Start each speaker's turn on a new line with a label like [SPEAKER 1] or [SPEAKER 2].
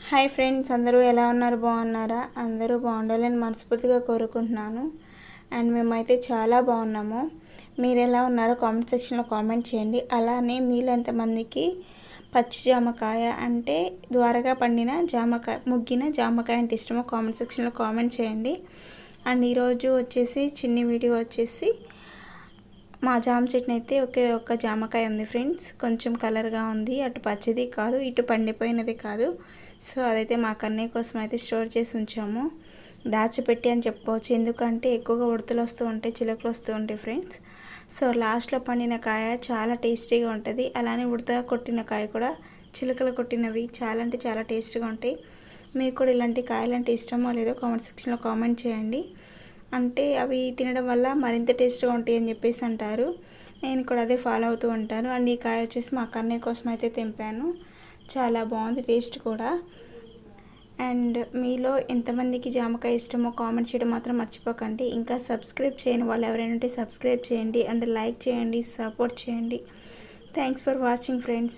[SPEAKER 1] Hi friends, అందరూ ఎలా ఉన్నారు? బాగున్నారా? అందరూ బాగుండాలని మనస్ఫూర్తిగా కోరుకుంటున్నాను. అండ్ మేమైతే చాలా బాగున్నాము. మీరు ఎలా ఉన్నారో కామెంట్ సెక్షన్లో కామెంట్ చేయండి. అలానే మీలో ఎంతమందికి పచ్చి జామకాయ అంటే ద్వారగా పండిన జామకాయ, ముగ్గిన జామకాయ అంటే ఇష్టమో కామెంట్ సెక్షన్లో కామెంట్ చేయండి. అండ్ ఈరోజు వచ్చేసి చిన్ని వీడియో వచ్చేసి మా జామ చెట్టుని అయితే ఒక్క జామకాయ ఉంది ఫ్రెండ్స్. కొంచెం కలర్గా ఉంది, అటు పచ్చిది కాదు, ఇటు పండిపోయినది కాదు. సో అదైతే మా కన్నయ్య కోసం అయితే స్టోర్ చేసి ఉంచాము, దాచిపెట్టి అని చెప్పవచ్చు. ఎందుకంటే ఎక్కువగా ఉడతలు వస్తూ ఉంటాయి, చిలకలు వస్తూ ఉంటాయి ఫ్రెండ్స్. సో లాస్ట్లో పండిన కాయ చాలా టేస్టీగా ఉంటుంది. అలానే ఉడత కొట్టిన కాయ కూడా, చిలకలు కొట్టినవి చాలా అంటే చాలా టేస్టీగా ఉంటాయి. మీకు కూడా ఇలాంటి కాయలంటే ఇష్టమో లేదో కామెంట్ సెక్షన్లో కామెంట్ చేయండి. అంటే అవి తినడం వల్ల మరింత టేస్ట్గా ఉంటాయి అని చెప్పేసి అంటారు. నేను కూడా అదే ఫాలో అవుతూ ఉంటాను. అండ్ ఈ కాయ వచ్చేసి మా కన్నయ్య కోసం అయితే తెంపాను. చాలా బాగుంది టేస్ట్ కూడా. అండ్ మీలో ఎంతమందికి జామకాయ ఇష్టమో కామెంట్ చేయడం మాత్రం మర్చిపోకండి. ఇంకా సబ్స్క్రైబ్ చేయని వాళ్ళు ఎవరైనా ఉంటే సబ్స్క్రైబ్ చేయండి, అండ్ లైక్ చేయండి, సపోర్ట్ చేయండి. Thanks for watching friends.